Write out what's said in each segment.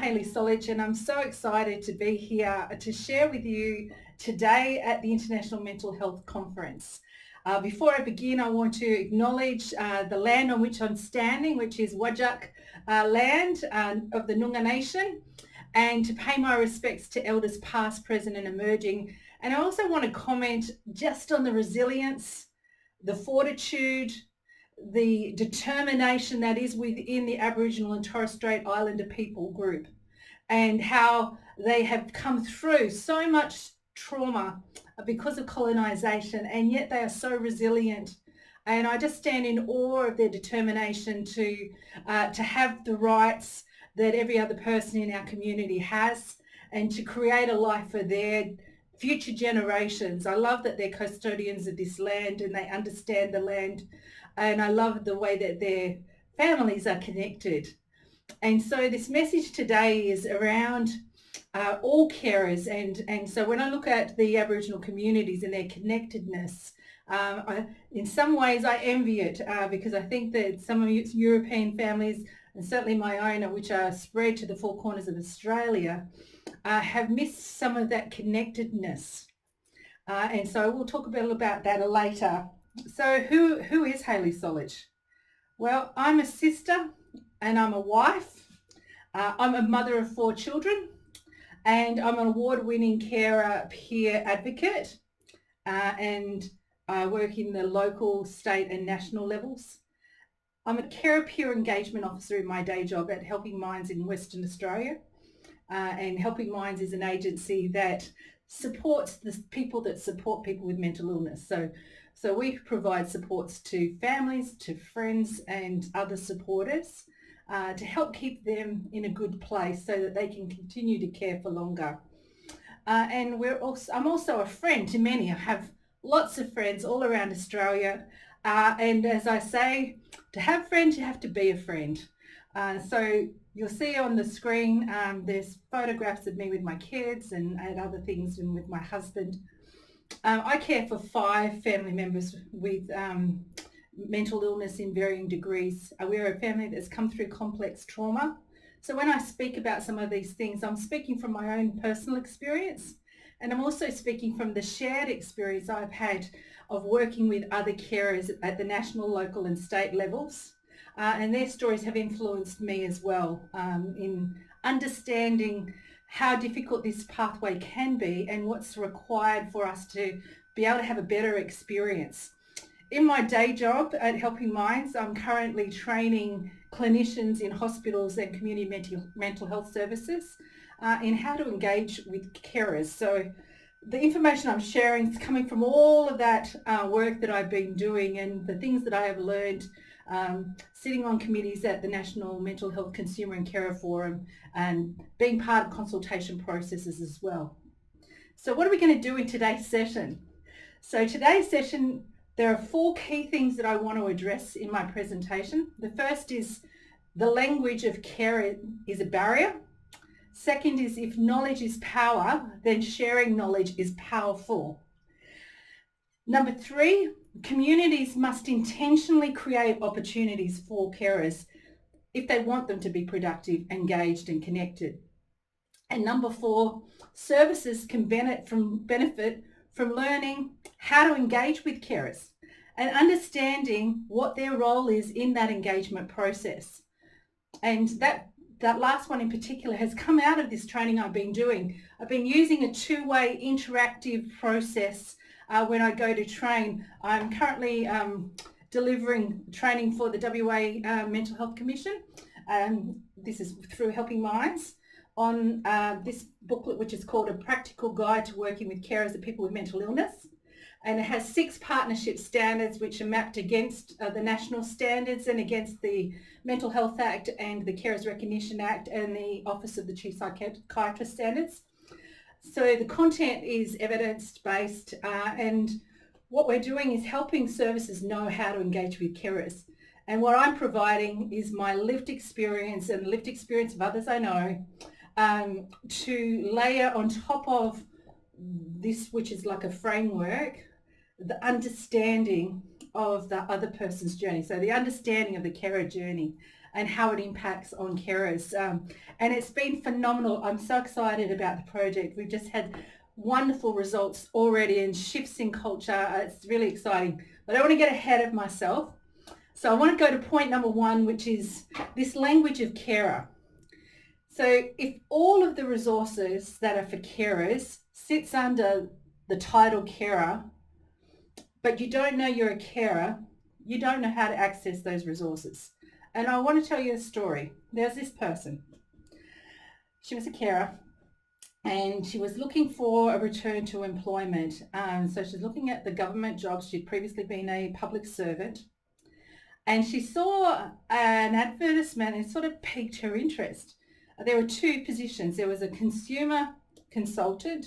Hayley Solich, and I'm so excited to be here to share with you today at the International Mental Health Conference. Before I begin, I want to acknowledge the land on which I'm standing, which is Whadjuk land of the Noongar Nation, and to pay my respects to elders past, present and emerging. And I also want to comment just on the resilience, the fortitude, the determination that is within the Aboriginal and Torres Strait Islander people group, and how they have come through so much trauma because of colonisation, and yet they are so resilient. And I just stand in awe of their determination to have the rights that every other person in our community has, and to create a life for their future generations. I love that they're custodians of this land and they understand the land, and I love the way that their families are connected. And so this message today is around all carers, and so when I look at the Aboriginal communities and their connectedness, in some ways I envy it because I think that some of European families, and certainly my own, which are spread to the four corners of Australia, have missed some of that connectedness. And so we'll talk a bit about that later. So who is Hayley Solich? Well, I'm a sister and I'm a wife. I'm a mother of 4 children, and I'm an award-winning carer peer advocate, and I work in the local, state and national levels. I'm a carer peer engagement officer in my day job at Helping Minds in Western Australia. And Helping Minds is an agency that supports the people that support people with mental illness. So we provide supports to families, to friends and other supporters to help keep them in a good place so that they can continue to care for longer. And I'm also a friend to many. I have lots of friends all around Australia. And as I say, to have friends, you have to be a friend. So you'll see on the screen, there's photographs of me with my kids and other things, and with my husband. I care for 5 family members with mental illness in varying degrees. We're a family that's come through complex trauma. So when I speak about some of these things, I'm speaking from my own personal experience, and I'm also speaking from the shared experience I've had of working with other carers at the national, local and state levels. And their stories have influenced me as well in understanding how difficult this pathway can be and what's required for us to be able to have a better experience. In my day job at Helping Minds, I'm currently training clinicians in hospitals and community mental health services in how to engage with carers. So the information I'm sharing is coming from all of that work that I've been doing and the things that I have learned sitting on committees at the National Mental Health Consumer and Carer Forum, and being part of consultation processes as well. So what are we going to do in today's session? So today's session, there are 4 key things that I want to address in my presentation. The first is the language of care is a barrier. Second is, if knowledge is power, then sharing knowledge is powerful. Number 3, communities must intentionally create opportunities for carers if they want them to be productive, engaged and connected. And number 4, services can benefit from learning how to engage with carers and understanding what their role is in that engagement process. And that last one in particular has come out of this training I've been doing. I've been using a 2-way interactive process when I go to train. I'm currently delivering training for the WA Mental Health Commission. This is through Helping Minds on this booklet, which is called A Practical Guide to Working with Carers of People with Mental Illness. And it has 6 partnership standards which are mapped against the national standards and against the Mental Health Act and the Carers Recognition Act and the Office of the Chief Psychiatrist standards. So the content is evidence-based, and what we're doing is helping services know how to engage with carers. And what I'm providing is my lived experience and lived experience of others I know, to layer on top of this, which is like a framework, the understanding of the other person's journey. So the understanding of the carer journey. and how it impacts on carers. And it's been phenomenal. I'm so excited about the project. We've just had wonderful results already and shifts in culture. It's really exciting. But I don't want to get ahead of myself. So I want to go to point number one, which is this language of carer. So if all of the resources that are for carers sits under the title carer, but you don't know you're a carer, you don't know how to access those resources. And I want to tell you a story. There's this person. She was a carer and she was looking for a return to employment. So she's looking at the government jobs. She'd previously been a public servant. And she saw an advertisement and it sort of piqued her interest. There were two positions. There was a consumer consultant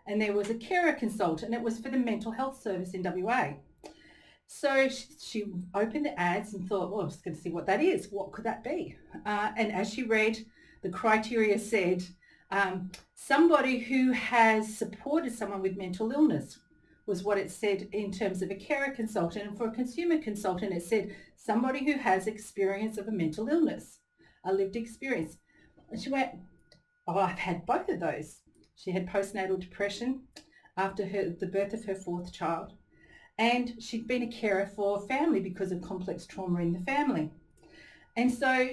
and there was a carer consultant. It was for the mental health service in WA. So she opened the ads and thought, well, I'm just going to see what that is. What could that be? And as she read, the criteria said, somebody who has supported someone with mental illness was what it said in terms of a carer consultant. And for a consumer consultant, it said somebody who has experience of a mental illness, a lived experience. And she went, oh, I've had both of those. She had postnatal depression after the birth of her fourth child. And she'd been a carer for a family because of complex trauma in the family. And so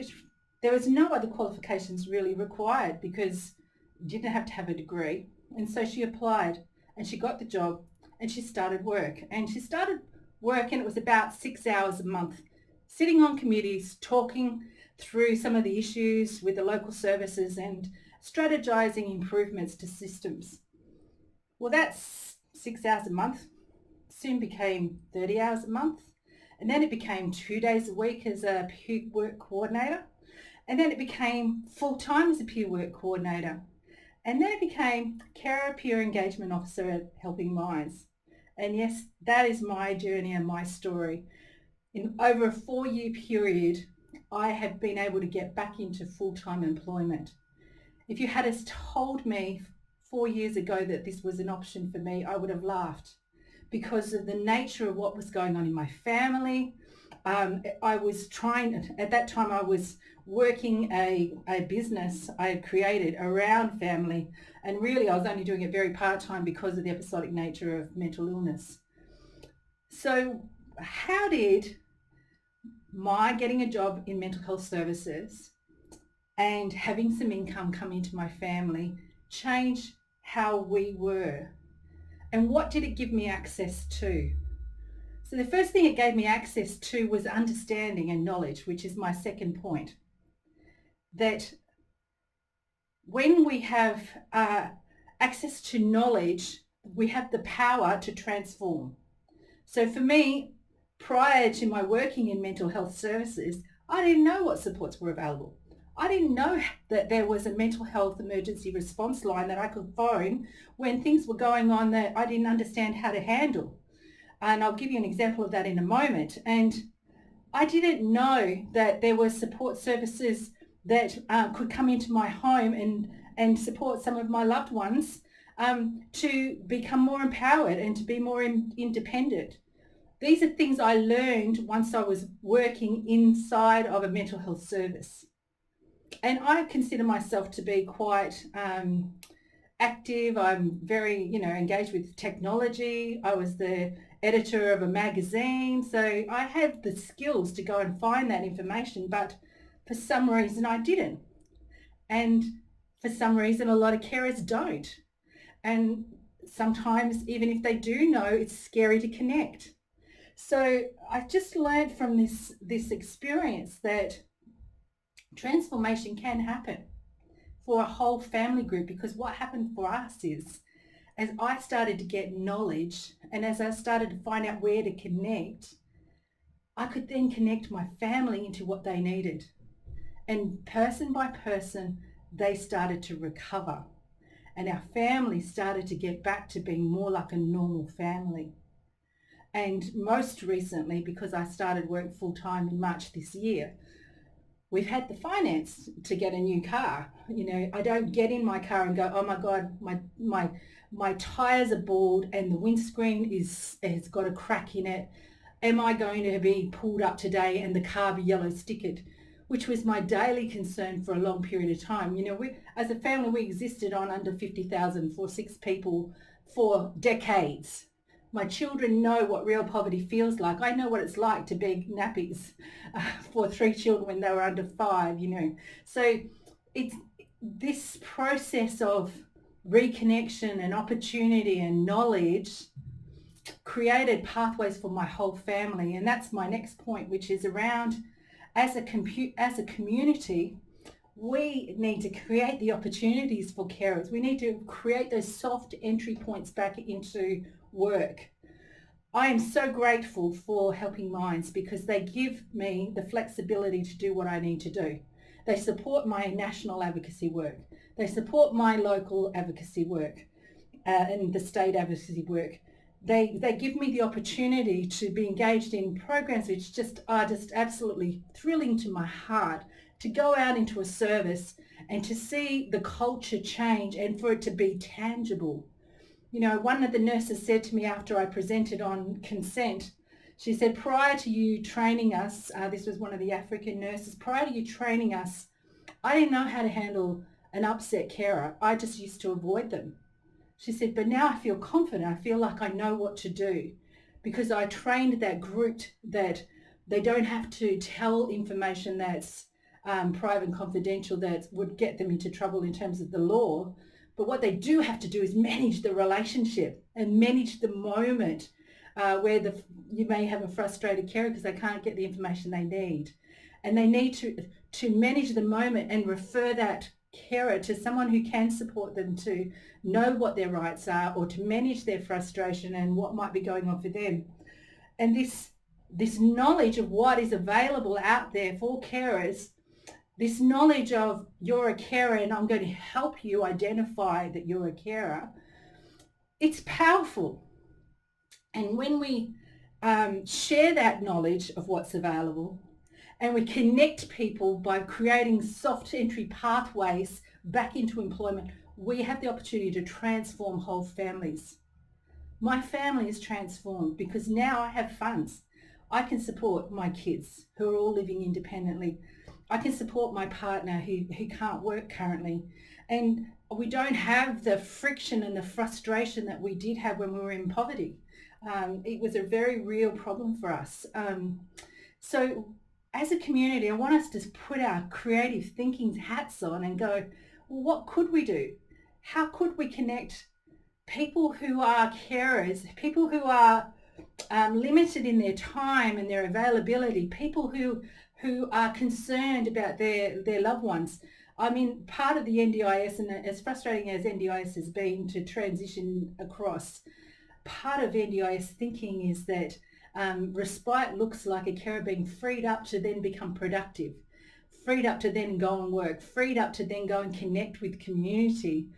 there was no other qualifications really required because you didn't have to have a degree. And so she applied and she got the job and she started work. And she started work and it was about 6 hours a month, sitting on committees, talking through some of the issues with the local services and strategizing improvements to systems. Well, that's 6 hours a month. Soon became 30 hours a month. And then it became 2 days a week as a peer work coordinator. And then it became full-time as a peer work coordinator. And then it became carer peer engagement officer at Helping Minds. And yes, that is my journey and my story. In over a 4-year period, I have been able to get back into full-time employment. If you had told me 4 years ago that this was an option for me, I would have laughed because of the nature of what was going on in my family. I was trying, at that time I was working a business I had created around family, and really I was only doing it very part-time because of the episodic nature of mental illness. So how did my getting a job in mental health services and having some income come into my family change how we were? And what did it give me access to? So the first thing it gave me access to was understanding and knowledge, which is my second point. That when we have access to knowledge, we have the power to transform. So for me, prior to my working in mental health services, I didn't know what supports were available. I didn't know that there was a mental health emergency response line that I could phone when things were going on that I didn't understand how to handle. And I'll give you an example of that in a moment. And I didn't know that there were support services that could come into my home and support some of my loved ones to become more empowered and to be more independent. These are things I learned once I was working inside of a mental health service. And I consider myself to be quite active. I'm very, engaged with technology. I was the editor of a magazine. So I had the skills to go and find that information, but for some reason I didn't. And for some reason a lot of carers don't. And sometimes even if they do know, it's scary to connect. So I just learned from this experience that transformation can happen for a whole family group, because what happened for us is, as I started to get knowledge and as I started to find out where to connect, I could then connect my family into what they needed. And person by person, they started to recover. And our family started to get back to being more like a normal family. And most recently, because I started work full-time in March this year, we've had the finance to get a new car. I don't get in my car and go, oh my God, my tires are bald and the windscreen has got a crack in it. Am I going to be pulled up today and the car be yellow stickered? which was my daily concern for a long period of time. We, as a family, we existed on under 50,000 for 6 people for decades. My children know what real poverty feels like. I know what it's like to beg nappies for 3 children when they were under 5. So it's this process of reconnection and opportunity and knowledge created pathways for my whole family. And that's my next point, which is around as a community, we need to create the opportunities for carers. We need to create those soft entry points back into work. I am so grateful for Helping Minds because they give me the flexibility to do what I need to do. They support my national advocacy work. They support my local advocacy work and the state advocacy work. They give me the opportunity to be engaged in programs which are just absolutely thrilling to my heart, to go out into a service and to see the culture change and for it to be tangible. One of the nurses said to me after I presented on consent, she said, prior to you training us, this was one of the African nurses, prior to you training us, I didn't know how to handle an upset carer. I just used to avoid them. She said, but now I feel confident. I feel like I know what to do because I trained that group that they don't have to tell information that's private and confidential that would get them into trouble in terms of the law. But what they do have to do is manage the relationship and manage the moment where you may have a frustrated carer because they can't get the information they need. And they need to manage the moment and refer that carer to someone who can support them to know what their rights are or to manage their frustration and what might be going on for them. And this knowledge of what is available out there for carers, this knowledge of you're a carer and I'm going to help you identify that you're a carer, it's powerful. And when we share that knowledge of what's available and we connect people by creating soft entry pathways back into employment, we have the opportunity to transform whole families. My family is transformed because now I have funds. I can support my kids who are all living independently. I can support my partner who can't work currently. And we don't have the friction and the frustration that we did have when we were in poverty. It was a very real problem for us. So as a community, I want us to put our creative thinking hats on and go, well, what could we do? How could we connect people who are carers, people who are limited in their time and their availability, people who are concerned about their loved ones? I mean, part of the NDIS, and as frustrating as NDIS has been to transition across, part of NDIS thinking is that respite looks like a carer being freed up to then become productive, freed up to then go and work, freed up to then go and connect with community.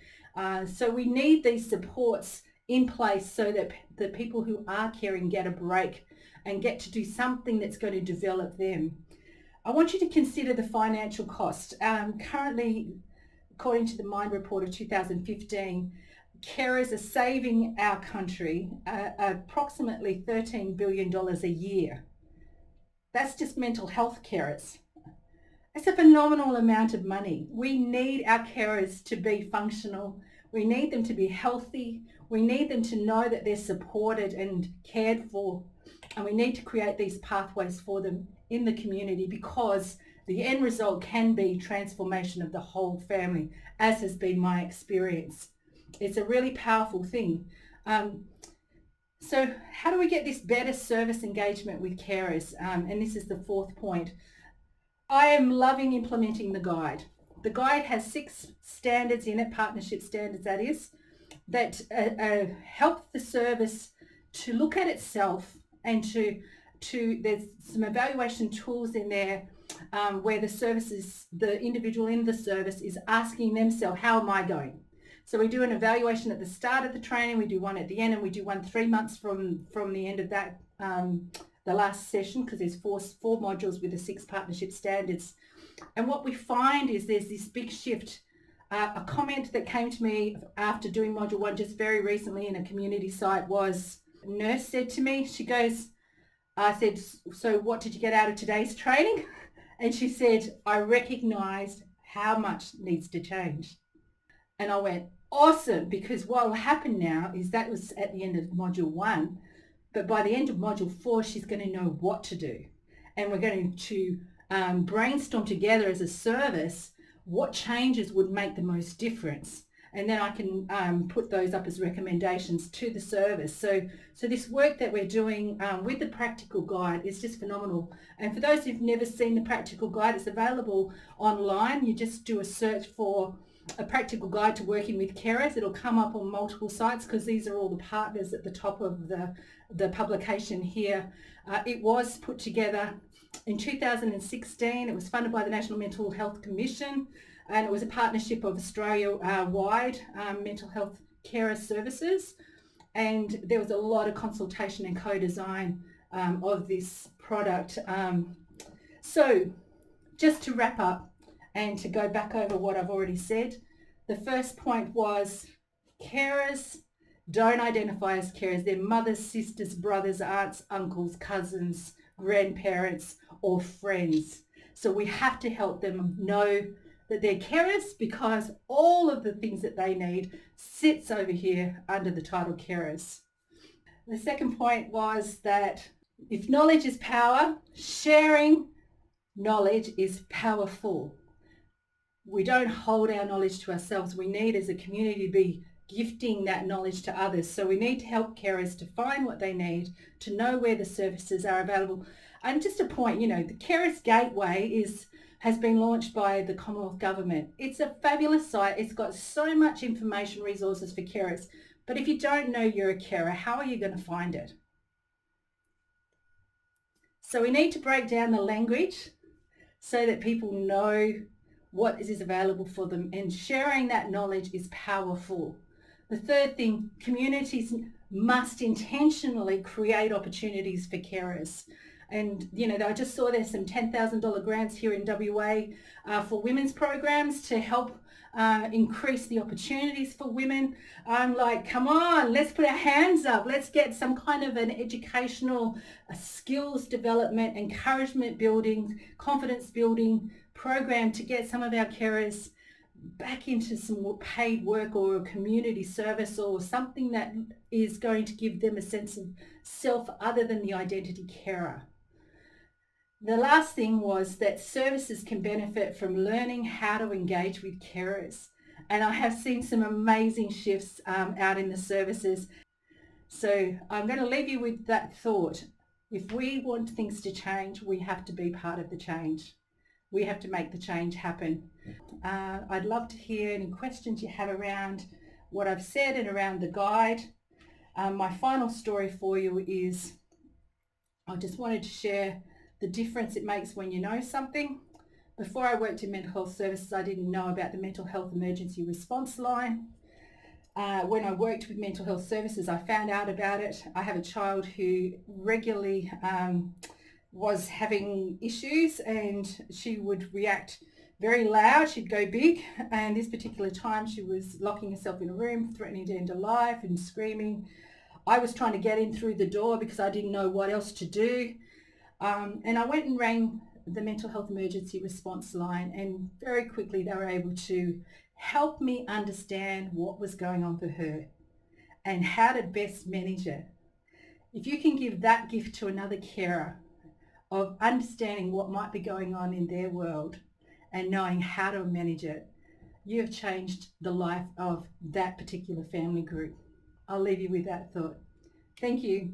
So we need these supports in place so that the people who are caring get a break and get to do something that's going to develop them. I want you to consider the financial cost. Currently, according to the Mind Report of 2015, carers are saving our country approximately $13 billion a year. That's just mental health carers. It's a phenomenal amount of money. We need our carers to be functional. We need them to be healthy. We need them to know that they're supported and cared for. And we need to create these pathways for them in the community because the end result can be transformation of the whole family, as has been my experience. It's a really powerful thing. So how do we get this better service engagement with carers? And this is the 4th point. I am loving implementing the guide. The guide has 6 standards in it, partnership standards that is, that help the service to look at itself and to there's some evaluation tools in there where the individual in the service is asking themselves, how am I going? So we do an evaluation at the start of the training, we do one at the end, and we do one 3 months from the end of that, the last session, because there's four modules with the 6 partnership standards. And what we find is there's this big shift. A comment that came to me after doing module 1 just very recently in a community site was, a nurse said to me, she goes, I said, so what did you get out of today's training? And she said, I recognised how much needs to change. And I went, awesome, because what will happen now is that was at the end of module 1, but by the end of module 4, she's going to know what to do. And we're going to brainstorm together as a service what changes would make the most difference. And then I can put those up as recommendations to the service. So this work that we're doing with the practical guide is just phenomenal. And for those who've never seen the practical guide, it's available online. You just do a search for a practical guide to working with carers. It'll come up on multiple sites because these are all the partners at the top of the publication here. It was put together in 2016. It was funded by the National Mental Health Commission, and it was a partnership of Australia-wide mental health carer services. And there was a lot of consultation and co-design of this product. So just to wrap up, and to go back over what I've already said, the first point was carers don't identify as carers. They're mothers, sisters, brothers, aunts, uncles, cousins, grandparents, or friends. So we have to help them know that they're carers because all of the things that they need sits over here under the title carers. The second point was that if knowledge is power, sharing knowledge is powerful. We don't hold our knowledge to ourselves. We need as a community to be gifting that knowledge to others. So we need to help carers to find what they need, to know where the services are available. And just a point, the Carers Gateway has been launched by the Commonwealth Government. It's a fabulous site. It's got so much information, resources for carers. But if you don't know you're a carer, how are you going to find it? So we need to break down the language so that people know what is available for them, and sharing that knowledge is powerful. The third thing, communities must intentionally create opportunities for carers. And, I just saw there's some $10,000 grants here in WA for women's programs to help increase the opportunities for women. I'm like, come on, let's put our hands up. Let's get some kind of an educational skills development, encouragement building, confidence building program to get some of our carers back into some more paid work or a community service or something that is going to give them a sense of self other than the identity carer. The last thing was that services can benefit from learning how to engage with carers. And I have seen some amazing shifts out in the services. So I'm going to leave you with that thought. If we want things to change, we have to be part of the change. We have to make the change happen. I'd love to hear any questions you have around what I've said and around the guide. My final story for you is I just wanted to share the difference it makes when you know something. Before I worked in mental health services, I didn't know about the mental health emergency response line. When I worked with mental health services, I found out about it. I have a child who regularly was having issues, and she would react very loud. She'd go big, and this particular time she was locking herself in a room, threatening to end her life and screaming. I was trying to get in through the door because I didn't know what else to do. And I went and rang the mental health emergency response line, and very quickly they were able to help me understand what was going on for her and how to best manage it. If you can give that gift to another carer of understanding what might be going on in their world and knowing how to manage it, you have changed the life of that particular family group. I'll leave you with that thought. Thank you.